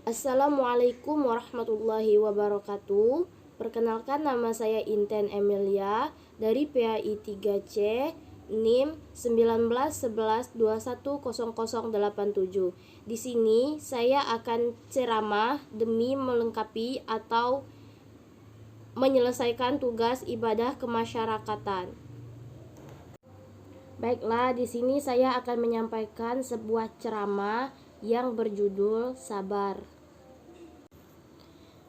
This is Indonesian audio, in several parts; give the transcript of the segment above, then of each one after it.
Assalamualaikum warahmatullahi wabarakatuh. Perkenalkan, nama saya Inten Emilia dari PAI 3C NIM 1911210087. Di sini saya akan ceramah demi melengkapi atau menyelesaikan tugas ibadah kemasyarakatan. Baiklah, di sini saya akan menyampaikan sebuah ceramah yang berjudul Sabar.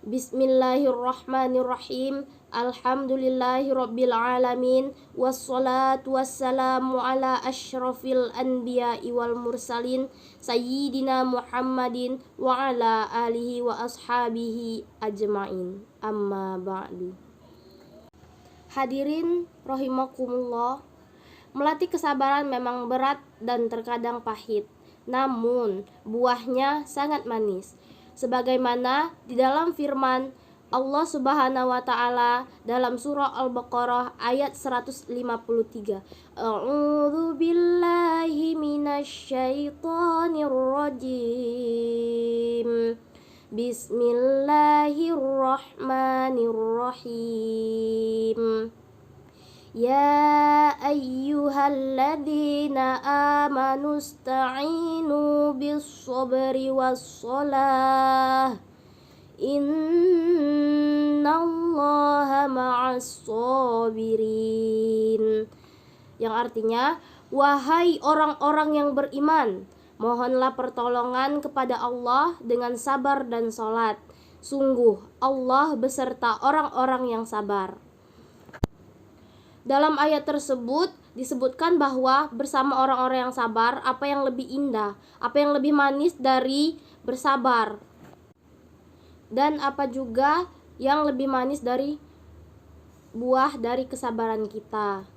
Bismillahirrahmanirrahim. Alhamdulillahirabbil alamin. Wassalatu wassalamu ala asyrafil anbiya'i wal mursalin sayyidina Muhammadin wa ala alihi wa ashabihi ajmain. Amma ba'du. Hadirin rahimakumullah. Melatih kesabaran memang berat dan terkadang pahit, namun buahnya sangat manis. Sebagaimana di dalam firman Allah Subhanahu wa taala dalam surah Al-Baqarah ayat 153. A'udzu billahi minasyaitonir rajim. Bismillahirrahmanirrahim. Ya ayyuhalladzina amanu ista'inu bis-sabri was-shalah. Innallaha ma'as-sabirin. Yang artinya, wahai orang-orang yang beriman, mohonlah pertolongan kepada Allah dengan sabar dan salat. Sungguh Allah beserta orang-orang yang sabar. Dalam ayat tersebut disebutkan bahwa bersama orang-orang yang sabar, apa yang lebih indah, apa yang lebih manis dari bersabar, dan apa juga yang lebih manis dari buah dari kesabaran kita.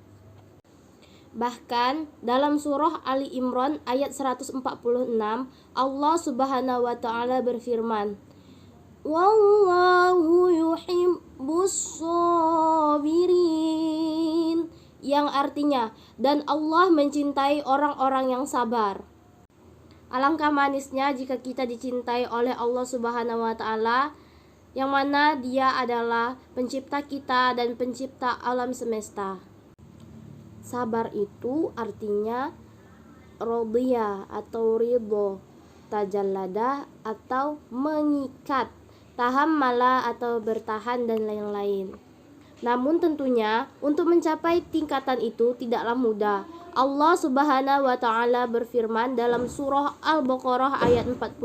Bahkan dalam surah Ali Imran ayat 146, Allah Subhanahu wa taala berfirman, Wallahu yuhibbus sabirin, yang artinya, dan Allah mencintai orang-orang yang sabar. Alangkah manisnya jika kita dicintai oleh Allah Subhanahu wa taala, yang mana Dia adalah pencipta kita dan pencipta alam semesta. Sabar itu artinya radhiya atau ridho, tajallada atau mengikat, tahammala atau bertahan, dan lain-lain. Namun tentunya untuk mencapai tingkatan itu tidaklah mudah. Allah Subhanahu wa taala berfirman dalam surah Al-Baqarah ayat 45,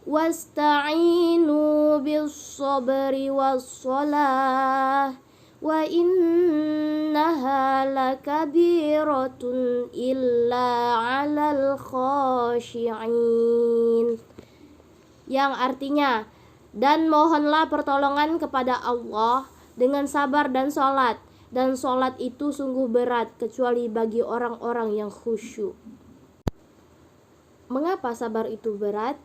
Wasta'inu bis-sabri was-shalah wa innaha lakabiratun illa 'alal khashi'in. Yang artinya, dan mohonlah pertolongan kepada Allah dengan sabar dan sholat itu sungguh berat kecuali bagi orang-orang yang khusyuk. Mengapa sabar itu berat?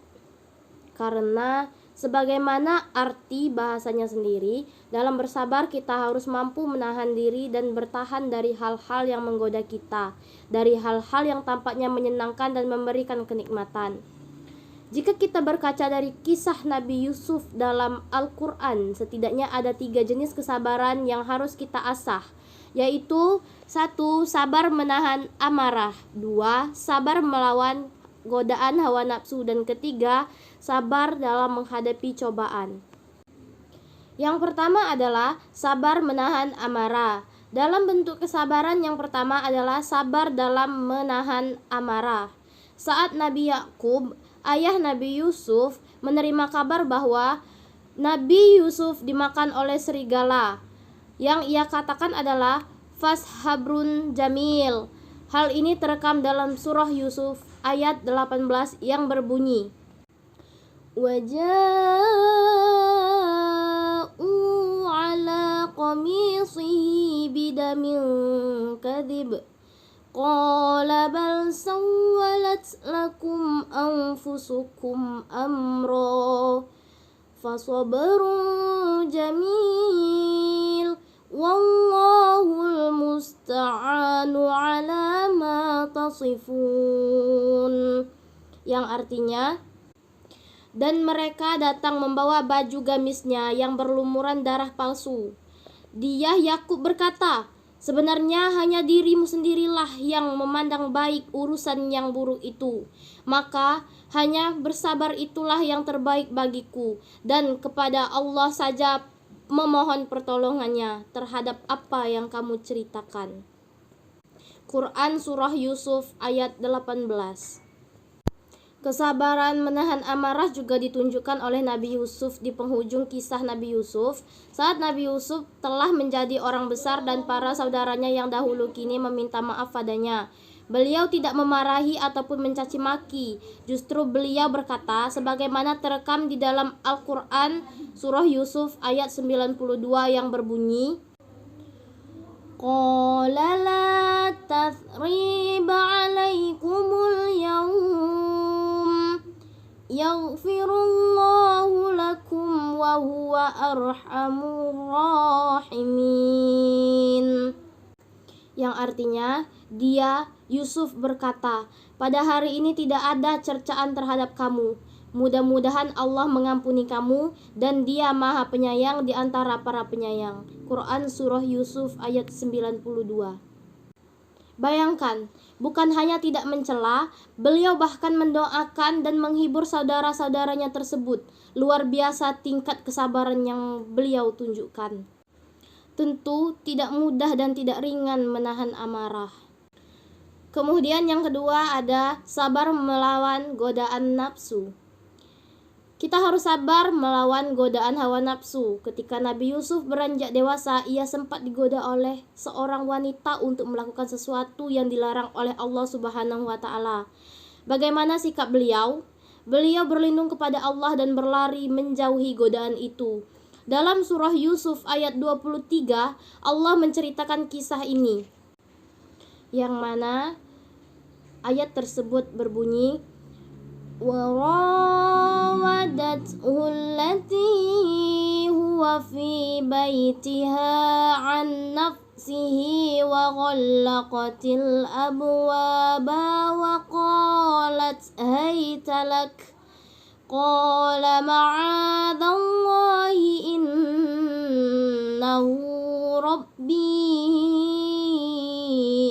Karena sebagaimana arti bahasanya sendiri, dalam bersabar kita harus mampu menahan diri dan bertahan dari hal-hal yang menggoda kita, dari hal-hal yang tampaknya menyenangkan dan memberikan kenikmatan. Jika kita berkaca dari kisah Nabi Yusuf dalam Al-Quran, setidaknya ada 3 jenis kesabaran yang harus kita asah, yaitu 1. Sabar menahan amarah, 2. Sabar melawan godaan hawa nafsu, dan 3. Sabar dalam menghadapi cobaan. Yang pertama adalah sabar menahan amarah. Dalam bentuk kesabaran yang pertama adalah sabar dalam menahan amarah. Saat Nabi Yakub, ayah Nabi Yusuf, menerima kabar bahwa Nabi Yusuf dimakan oleh serigala, yang ia katakan adalah fashabrun jamil. Hal ini terekam dalam surah Yusuf ayat 18 yang berbunyi, Waja'u ala qamisihi bidamin kadhib Qala bal sawwalat lakum anfusukum amra fasabrun jamil wallahul musta'anu ala ma tasifun. Yang artinya, Dan mereka datang membawa baju gamisnya yang berlumuran darah palsu. Dia Yakub berkata, sebenarnya hanya dirimu sendirilah yang memandang baik urusan yang buruk itu. Maka hanya bersabar itulah yang terbaik bagiku, dan kepada Allah saja memohon pertolongannya terhadap apa yang kamu ceritakan. Quran Surah Yusuf ayat 18. Kesabaran menahan amarah juga ditunjukkan oleh Nabi Yusuf di penghujung kisah Nabi Yusuf. Saat Nabi Yusuf telah menjadi orang besar dan para saudaranya yang dahulu kini meminta maaf padanya, beliau tidak memarahi ataupun mencaci maki. Justru beliau berkata sebagaimana terekam di dalam Al-Quran Surah Yusuf ayat 92 yang berbunyi, Qala la tathriba alaikumul yawm yaghfirullahu lakum wa huwa arhamur rahimin. Yang artinya, dia Yusuf berkata, pada hari ini tidak ada cercaan terhadap kamu. Mudah-mudahan Allah mengampuni kamu, dan Dia Maha Penyayang di antara para penyayang. Quran Surah Yusuf ayat 92. Bayangkan, bukan hanya tidak mencela, beliau bahkan mendoakan dan menghibur saudara-saudaranya tersebut. Luar biasa tingkat kesabaran yang beliau tunjukkan. Tentu tidak mudah dan tidak ringan menahan amarah. Kemudian yang kedua ada sabar melawan godaan nafsu. Kita harus sabar melawan godaan hawa nafsu. Ketika Nabi Yusuf beranjak dewasa, ia sempat digoda oleh seorang wanita untuk melakukan sesuatu yang dilarang oleh Allah Subhanahu wa Ta'ala. Bagaimana sikap beliau? Beliau berlindung kepada Allah dan berlari menjauhi godaan itu. Dalam surah Yusuf ayat 23, Allah menceritakan kisah ini, yang mana ayat tersebut berbunyi, وراودته التي هو في بيتها عن نفسه وغلقت الأبواب وقالت هيت لك قال معاذ الله إنه ربي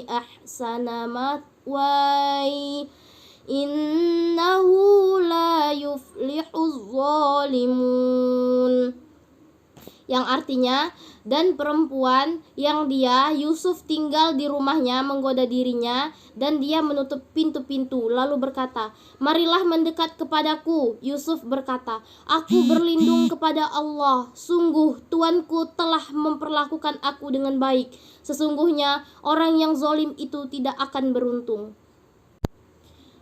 أحسن مثواي innahu la yuflihuz zalimun. Yang artinya, dan perempuan yang dia Yusuf tinggal di rumahnya menggoda dirinya, dan dia menutup pintu-pintu lalu berkata, marilah mendekat kepadaku. Yusuf berkata, aku berlindung kepada Allah, sungguh Tuanku telah memperlakukan aku dengan baik. Sesungguhnya orang yang zalim itu tidak akan beruntung.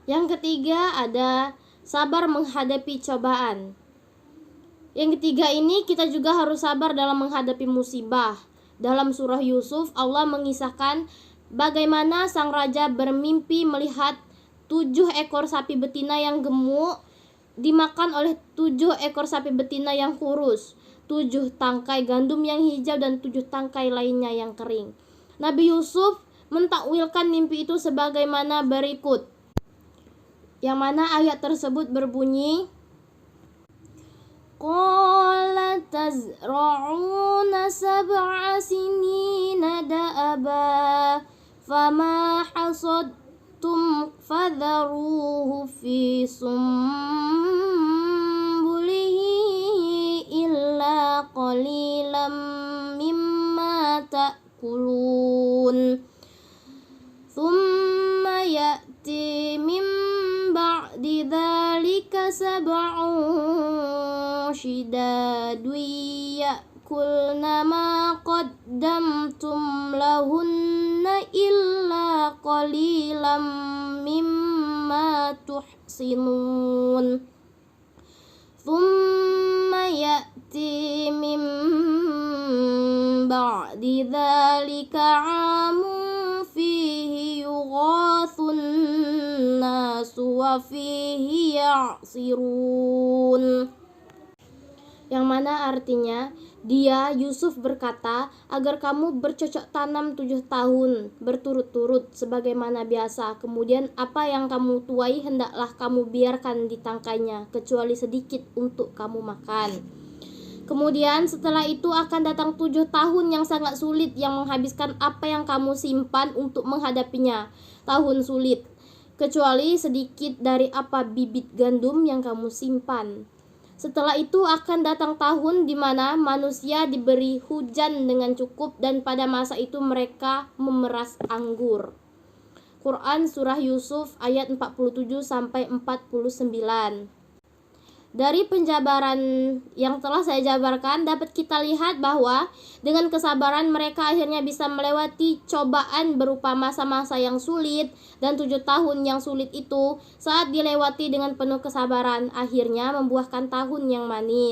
Yang ketiga ada sabar menghadapi cobaan. Yang ketiga ini kita juga harus sabar dalam menghadapi musibah. Dalam surah Yusuf, Allah mengisahkan bagaimana sang raja bermimpi melihat 7 ekor sapi betina yang gemuk dimakan oleh 7 ekor sapi betina yang kurus, 7 tangkai gandum yang hijau, dan 7 tangkai lainnya yang kering. Nabi Yusuf mentakwilkan mimpi itu sebagaimana berikut, yang mana ayat tersebut berbunyi, Qala tazra'una sab'a sinina da'aba fama hasadtum fadharuhu fi sumbulihi illa qalilan mimma ta'kulun thumma ya'ti di dzalika sab'un shidadun ya'kulna ma qaddamtum lahunna illa qalilan mimma tuhsinun thumma ya'ti min ba'di dzalika 'amun fihi yughathun nasu wa fihi ya'sirun. Yang mana artinya, Dia, Yusuf, berkata, agar kamu bercocok tanam 7 tahun berturut-turut sebagaimana biasa. Kemudian apa yang kamu tuai hendaklah kamu biarkan di tangkainya, kecuali sedikit untuk kamu makan. Kemudian setelah itu akan datang 7 tahun yang sangat sulit, yang menghabiskan apa yang kamu simpan untuk menghadapinya. Tahun sulit, kecuali sedikit dari apa bibit gandum yang kamu simpan. Setelah itu akan datang tahun di mana manusia diberi hujan dengan cukup, dan pada masa itu mereka memeras anggur. Quran Surah Yusuf ayat 47 sampai 49. Dari penjabaran yang telah saya jabarkan dapat kita lihat bahwa dengan kesabaran mereka akhirnya bisa melewati cobaan berupa masa-masa yang sulit, dan 7 tahun yang sulit itu saat dilewati dengan penuh kesabaran akhirnya membuahkan tahun yang manis.